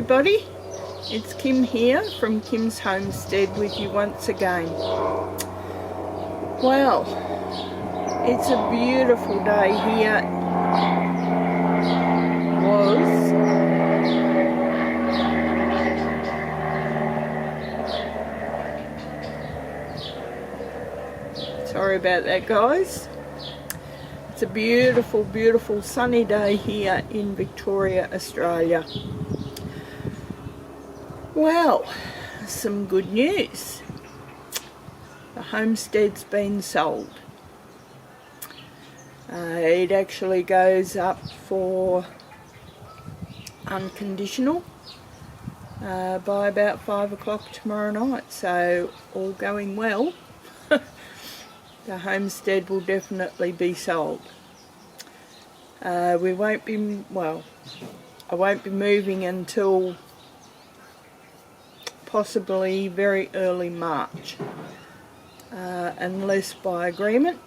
everybody, it's Kim here from Kyms Homestead with you once again. Well, it's a beautiful day here. Sorry about that, guys. It's a beautiful, beautiful sunny day here in Victoria, Australia. Well, some good news. The homestead's been sold. It actually goes up for unconditional by about 5 o'clock tomorrow night. So all going well, the homestead will definitely be sold. I won't be moving until possibly very early March, unless by agreement.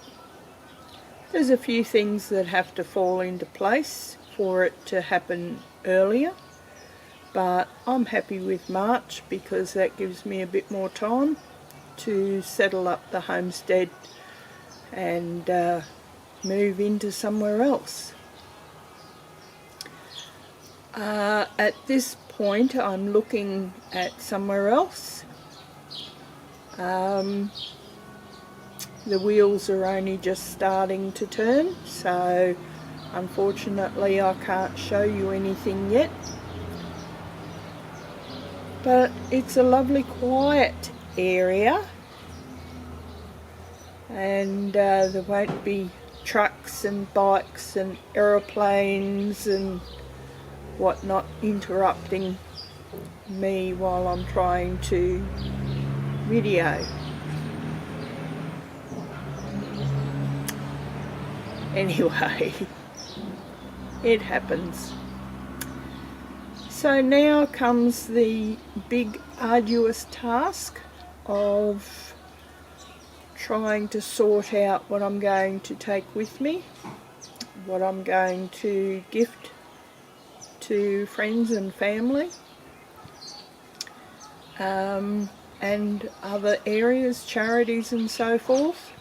There's a few things that have to fall into place for it to happen earlier, but I'm happy with March because that gives me a bit more time to settle up the homestead and move into somewhere else. At this point I'm looking at somewhere else. The wheels are only just starting to turn, so unfortunately I can't show you anything yet, but it's a lovely quiet area, and there won't be trucks and bikes and aeroplanes and whatnot interrupting me while I'm trying to video. Anyway, it happens. So now comes the big arduous task of trying to sort out what I'm going to take with me, what I'm going to gift to friends and family, and other areas, charities and so forth,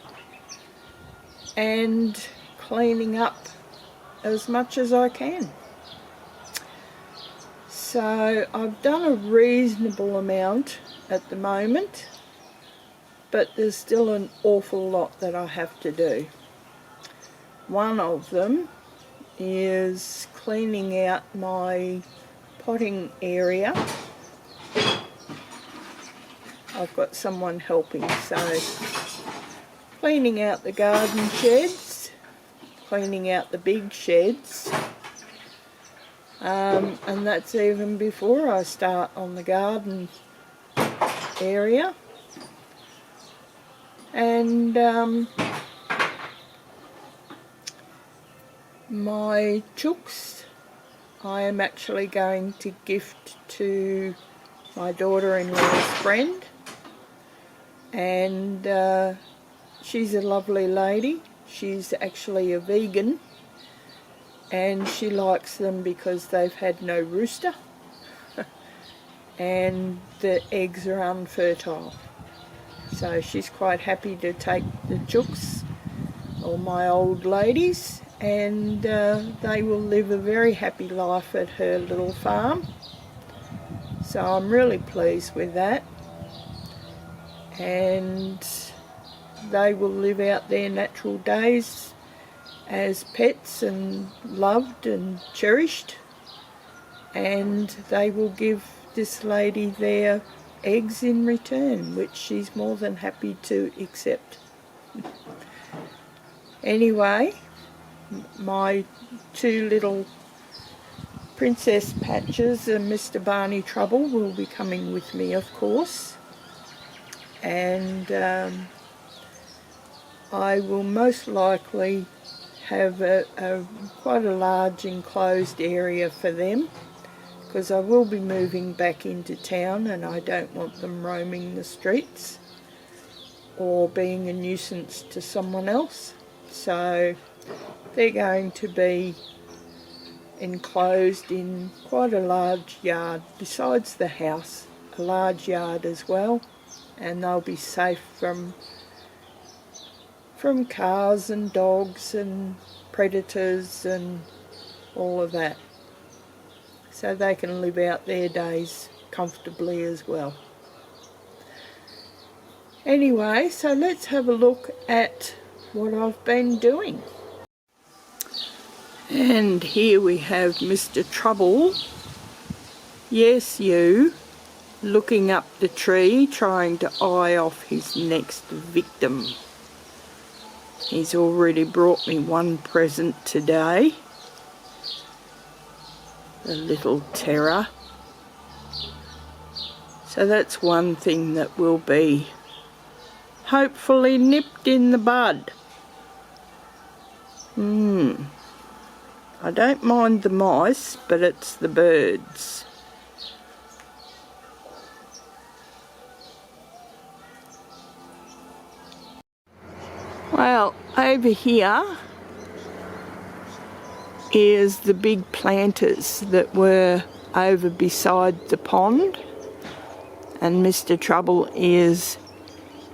and cleaning up as much as I can. So I've done a reasonable amount at the moment, but there's still an awful lot that I have to do. One of them is cleaning out my potting area. I've got someone helping, so cleaning out the garden sheds, cleaning out the big sheds, and that's even before I start on the garden area. And my chooks I am actually going to gift to my daughter-in-law's friend, and she's a lovely lady. She's actually a vegan, and she likes them because they've had no rooster and the eggs are unfertile. So she's quite happy to take the chooks, or my old ladies, and they will live a very happy life at her little farm. So I'm really pleased with that, and they will live out their natural days as pets and loved and cherished, and they will give this lady their eggs in return, which she's more than happy to accept. Anyway, my two little princess patches and Mr. Barney Trouble will be coming with me, of course, and I will most likely have quite a large enclosed area for them, because I will be moving back into town and I don't want them roaming the streets or being a nuisance to someone else. So they're going to be enclosed in quite a large yard, besides the house, a large yard as well, and they'll be safe from cars and dogs and predators and all of that, so they can live out their days comfortably as well. Anyway, so let's have a look at what I've been doing. And here we have Mr. Trouble, yes you, looking up the tree trying to eye off his next victim. He's already brought me one present today, the little terror. So that's one thing that will be hopefully nipped in the bud. I don't mind the mice, but it's the birds. Well, over here is the big planters that were over beside the pond, and Mr. Trouble is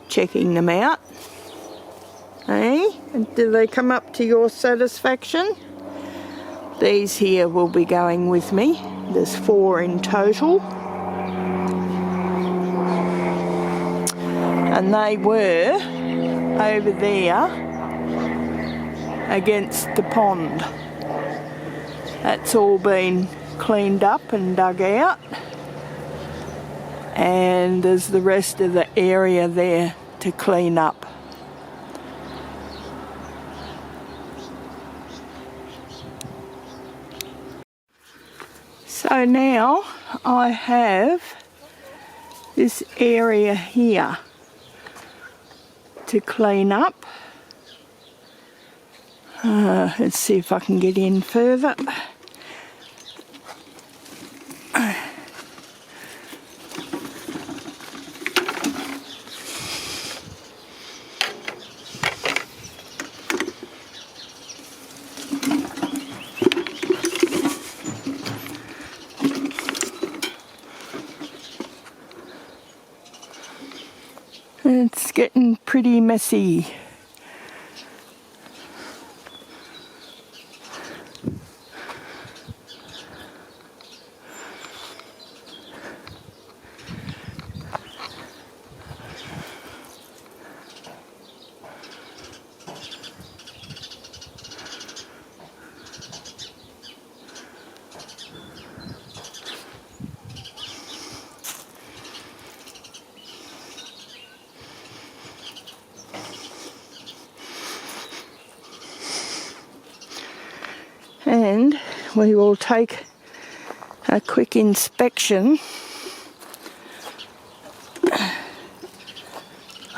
checking them out. Hey, and do they come up to your satisfaction? These here will be going with me. There's 4 in total. And they were over there against the pond. That's all been cleaned up and dug out. And there's the rest of the area there to clean up. So now I have this area here to clean up. Let's see if I can get in further. It's getting pretty messy. And we will take a quick inspection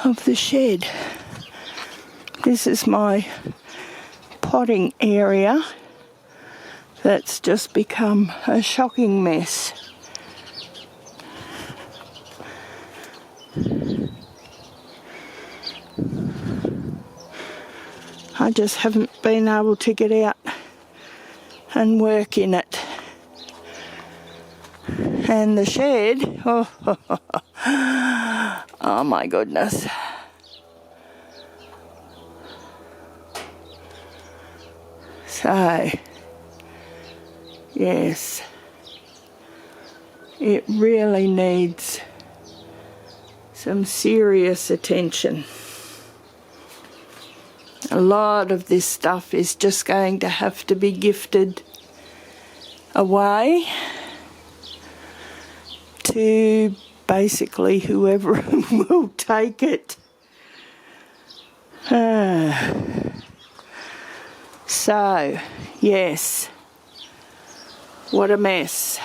of the shed. This is my potting area that's just become a shocking mess. I just haven't been able to get out and work in it. And the shed, oh my goodness. So, yes, it really needs some serious attention. A lot of this stuff is just going to have to be gifted away to basically whoever will take it. So, yes, what a mess.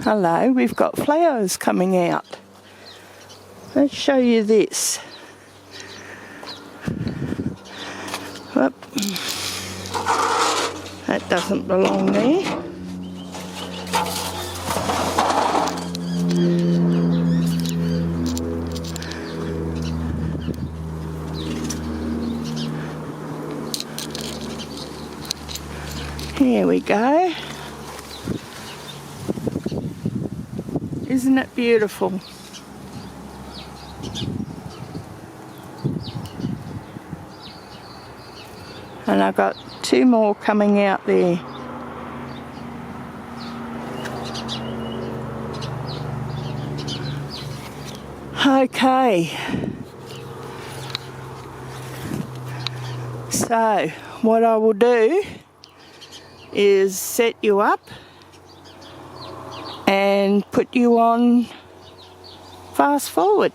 Hello, we've got flowers coming out. Let's show you this. Whoop. That doesn't belong there. Here we go. Isn't it beautiful? And I've got 2 more coming out there. Okay. So, what I will do is set you up and put you on fast forward.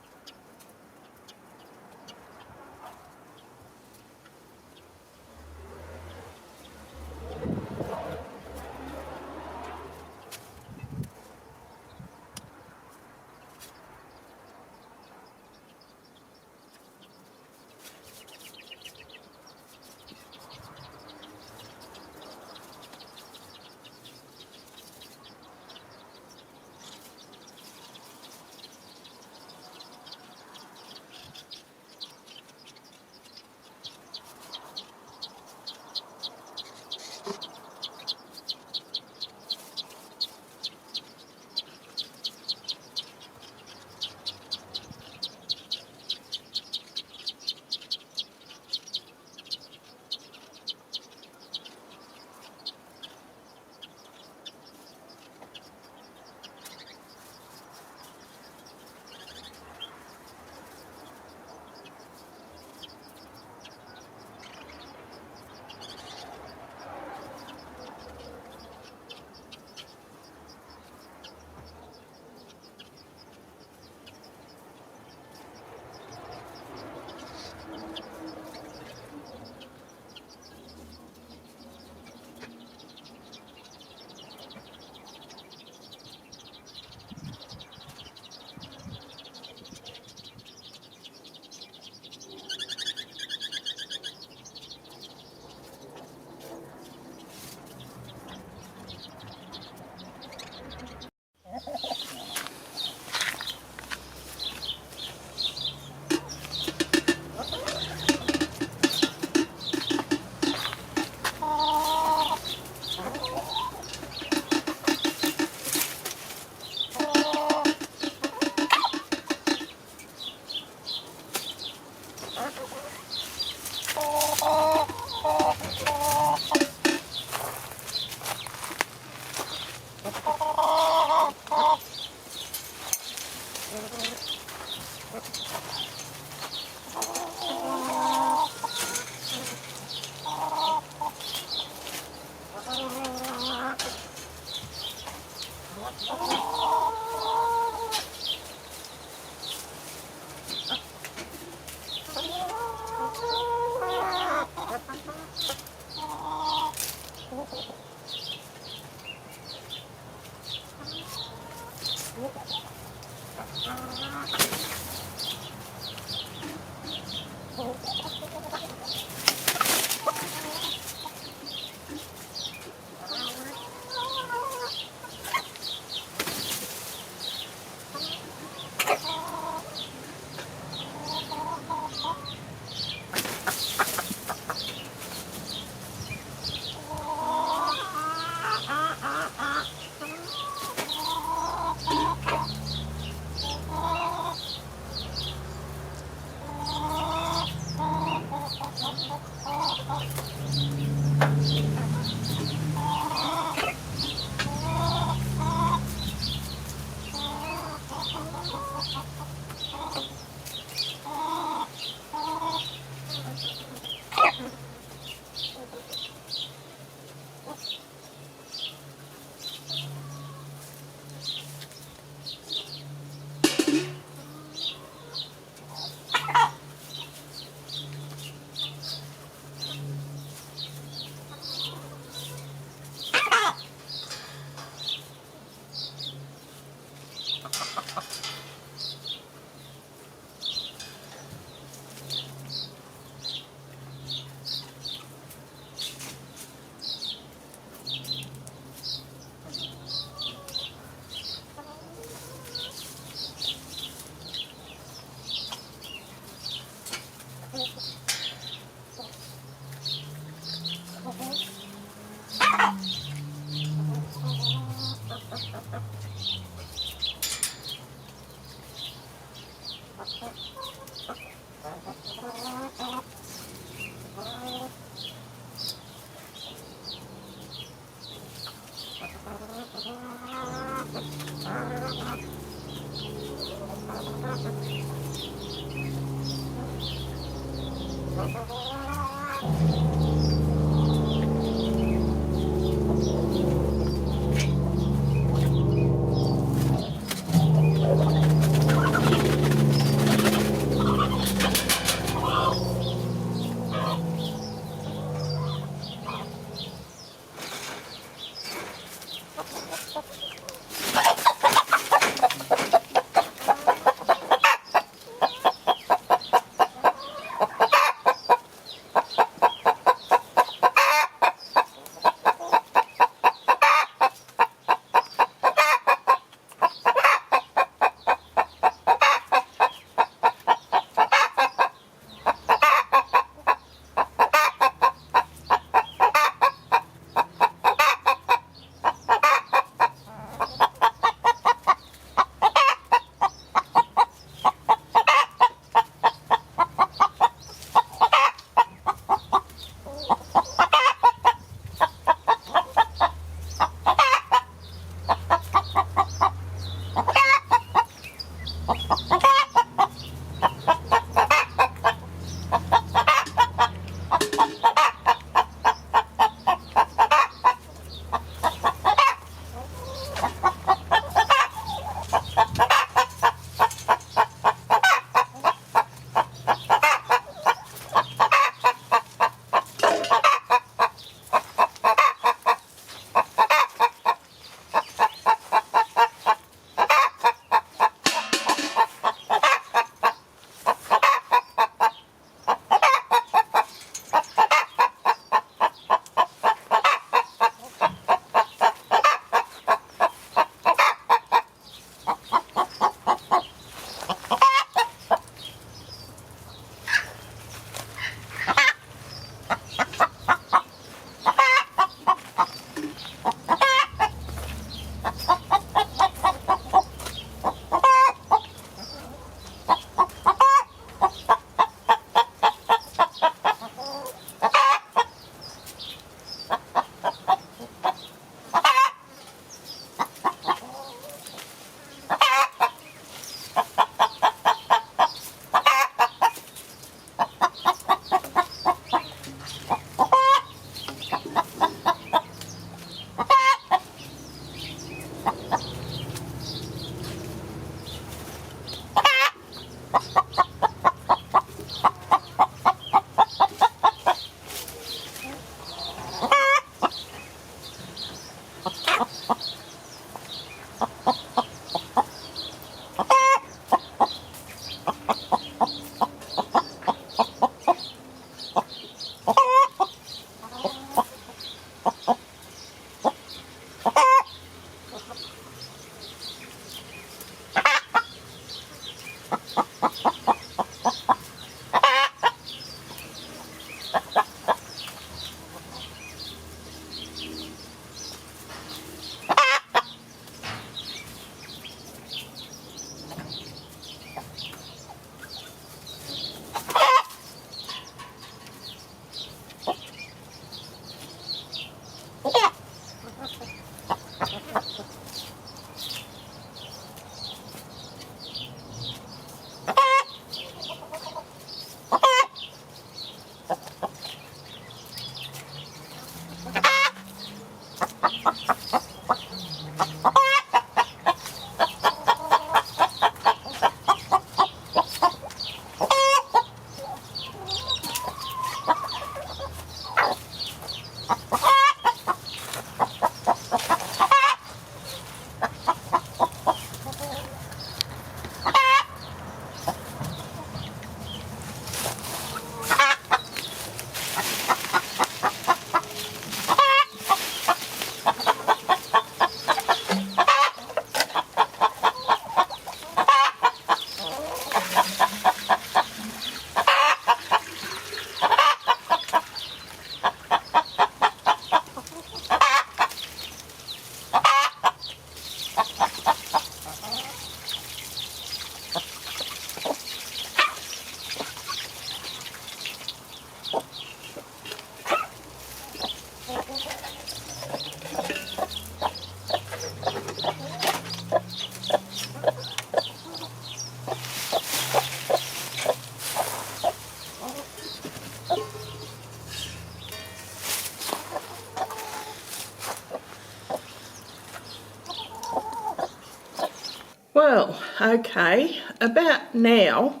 Well, okay, about now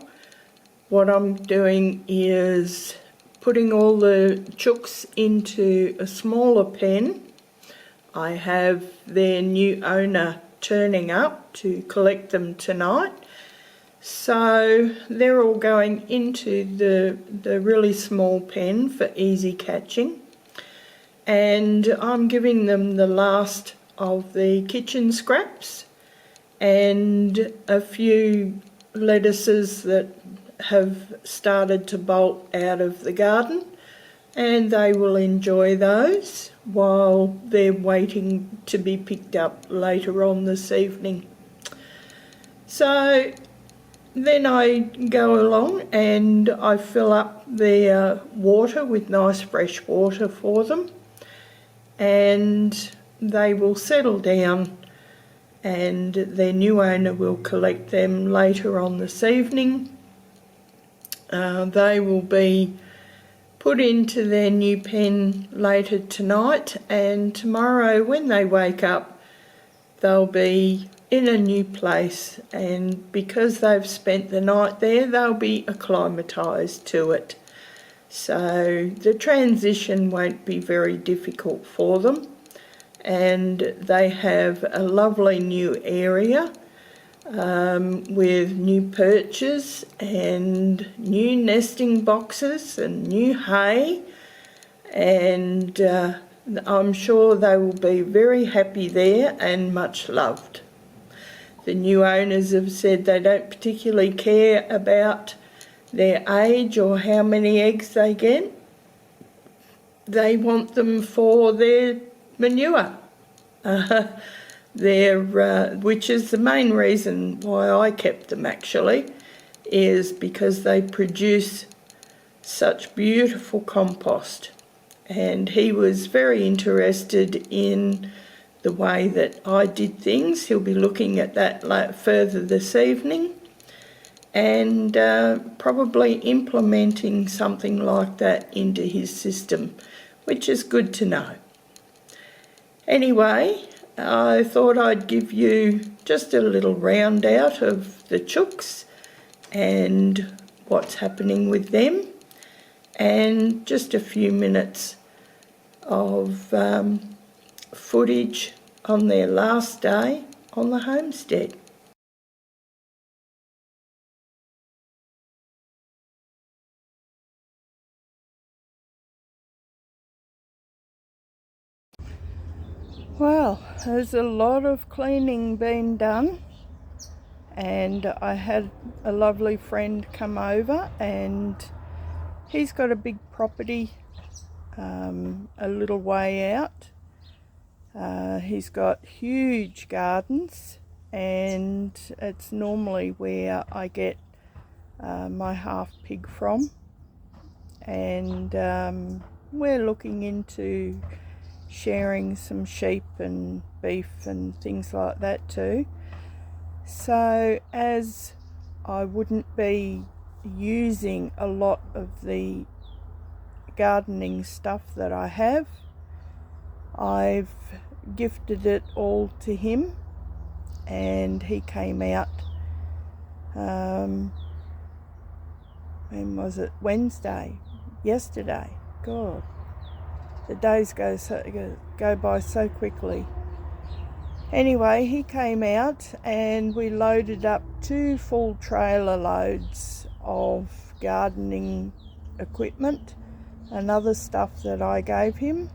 what I'm doing is putting all the chooks into a smaller pen. I have their new owner turning up to collect them tonight. So they're all going into the really small pen for easy catching. And I'm giving them the last of the kitchen scraps and a few lettuces that have started to bolt out of the garden, and they will enjoy those while they're waiting to be picked up later on this evening. So then I go along and I fill up their water with nice fresh water for them, and they will settle down, and their new owner will collect them later on this evening. They will be put into their new pen later tonight, and tomorrow when they wake up they'll be in a new place, and because they've spent the night there they'll be acclimatised to it. So the transition won't be very difficult for them, and they have a lovely new area with new perches and new nesting boxes and new hay, and I'm sure they will be very happy there and much loved. The new owners have said they don't particularly care about their age or how many eggs they get. They want them for their manure. Which is the main reason why I kept them, actually, is because they produce such beautiful compost. And he was very interested in the way that I did things. He'll be looking at that further this evening, and probably implementing something like that into his system, which is good to know. Anyway, I thought I'd give you just a little round out of the chooks and what's happening with them, and just a few minutes of footage on their last day on the homestead. Well, there's a lot of cleaning being done, and I had a lovely friend come over, and he's got a big property a little way out. He's got huge gardens, and it's normally where I get my half pig from, and we're looking into sharing some sheep and beef and things like that too. So as I wouldn't be using a lot of the gardening stuff that I have, I've gifted it all to him, and he came out, when was it? Wednesday, yesterday. God, the days go by so quickly. Anyway, he came out and we loaded up 2 full trailer loads of gardening equipment and other stuff that I gave him.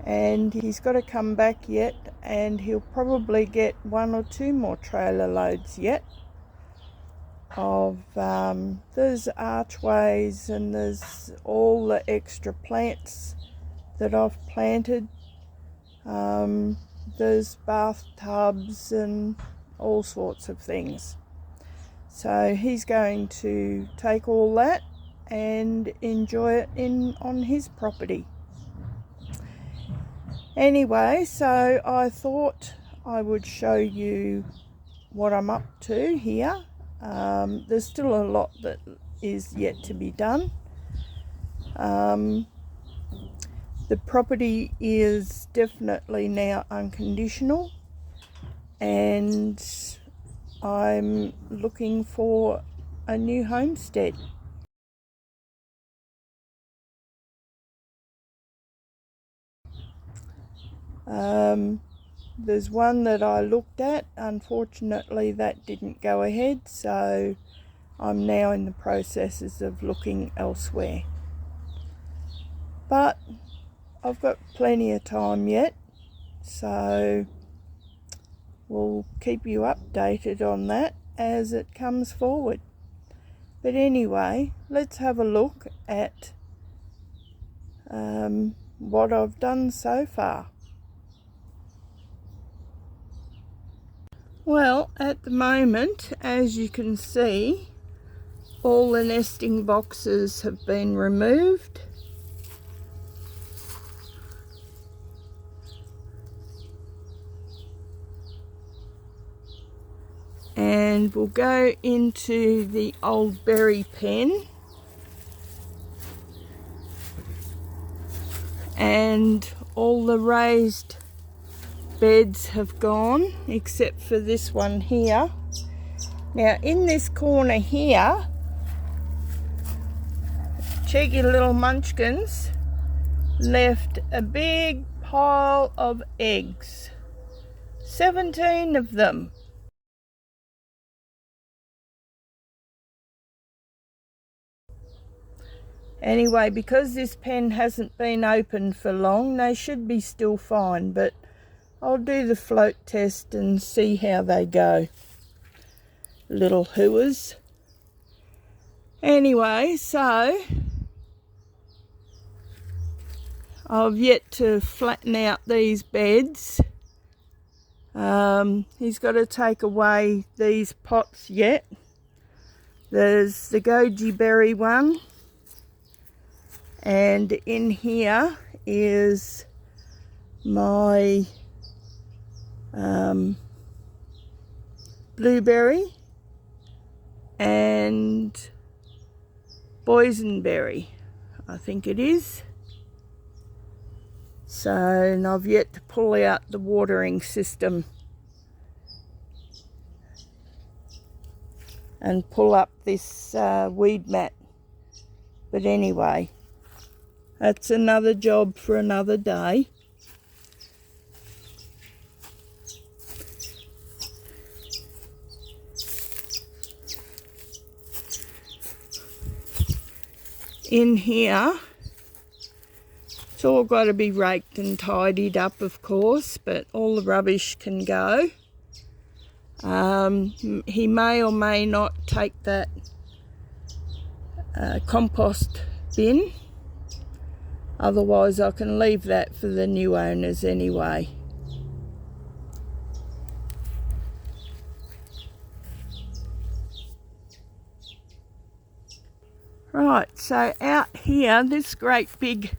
And he's got to come back yet, and he'll probably get 1 or 2 more trailer loads yet of there's archways, and there's all the extra plants that I've planted. There's bathtubs and all sorts of things. So he's going to take all that and enjoy it on his property. Anyway, so I thought I would show you what I'm up to here. There's still a lot that is yet to be done. The property is definitely now unconditional, and I'm looking for a new homestead. There's one that I looked at. Unfortunately, that didn't go ahead, so I'm now in the processes of looking elsewhere. But I've got plenty of time yet, so we'll keep you updated on that as it comes forward. But anyway, let's have a look at what I've done so far. Well, at the moment, as you can see, all the nesting boxes have been removed. And we'll go into the old berry pen, and all the raised beds have gone except for this one here. Now in this corner here, cheeky little munchkins left a big pile of eggs, 17 of them. Anyway, because this pen hasn't been opened for long, they should be still fine, but I'll do the float test and see how they go. Little hooers. Anyway, so I've yet to flatten out these beds. He's got to take away these pots yet. There's the goji berry one, and in here is my blueberry and boysenberry, I think it is. So, and I've yet to pull out the watering system and pull up this weed mat. But anyway, that's another job for another day. In here, it's all got to be raked and tidied up, of course, but all the rubbish can go. He may or may not take that compost bin. Otherwise, I can leave that for the new owners anyway. Right, so out here, this great big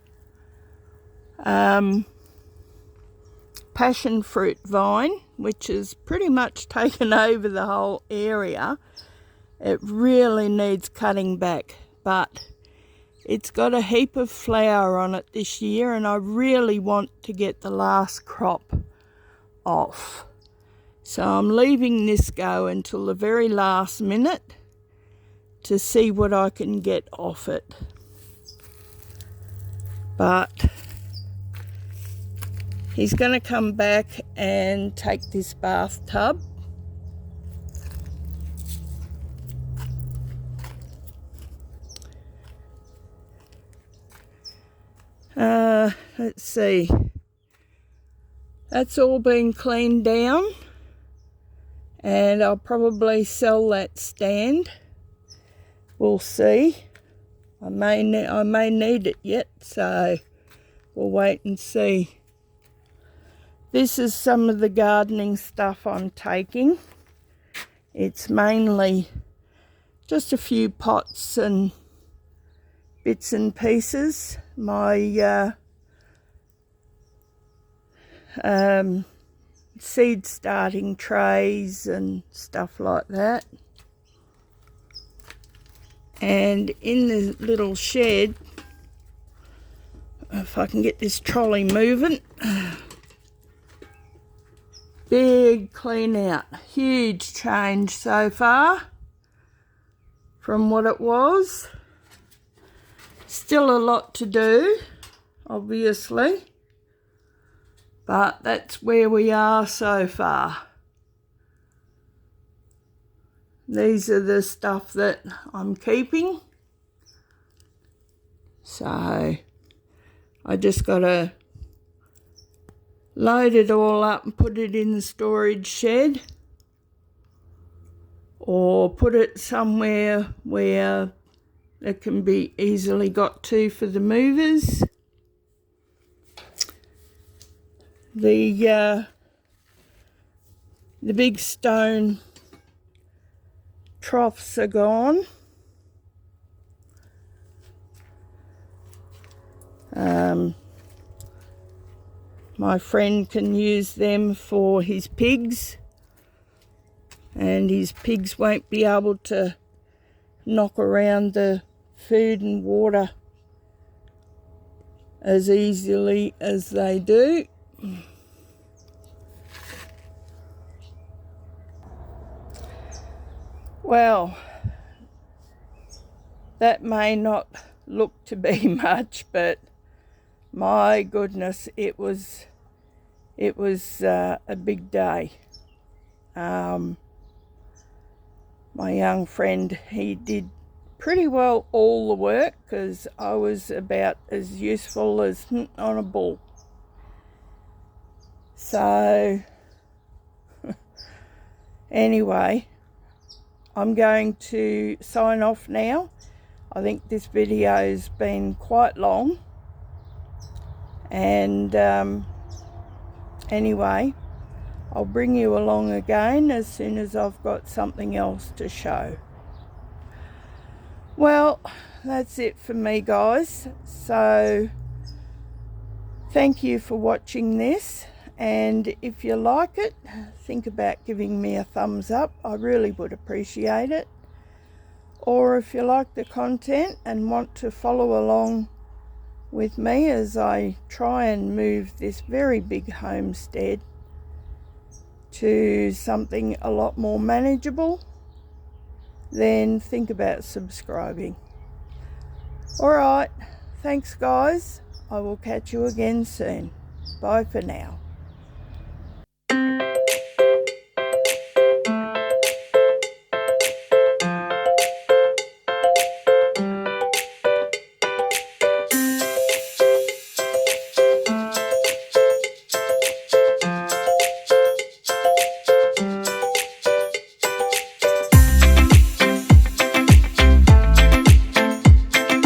passion fruit vine, which has pretty much taken over the whole area. It really needs cutting back, but It's got a heap of flower on it this year, and I really want to get the last crop off. So I'm leaving this go until the very last minute to see what I can get off it. But he's going to come back and take this bathtub. Let's see. That's all been cleaned down, and I'll probably sell that stand. We'll see. I may need it yet, so we'll wait and see. This is some of the gardening stuff I'm taking. It's mainly just a few pots and bits and pieces. My seed starting trays and stuff like that. And in the little shed, if I can get this trolley moving, big clean out, huge change so far from what it was. Still a lot to do, obviously, but that's where we are so far. These are the stuff that I'm keeping. So I just got to load it all up and put it in the storage shed, or put it somewhere where it can be easily got to for the movers. The big stone troughs are gone. My friend can use them for his pigs, and his pigs won't be able to knock around the food and water as easily as they do. Well, that may not look to be much, but my goodness, it was a big day. My young friend, he did pretty well all the work, because I was about as useful as on a bull. So anyway, I'm going to sign off now. I think this video's been quite long, and anyway, I'll bring you along again as soon as I've got something else to show. Well, that's it for me, guys. So thank you for watching this, and if you like it, think about giving me a thumbs up. I really would appreciate it. Or if you like the content and want to follow along with me as I try and move this very big homestead to something a lot more manageable, then think about subscribing. Alright, thanks guys. I will catch you again soon. Bye for now.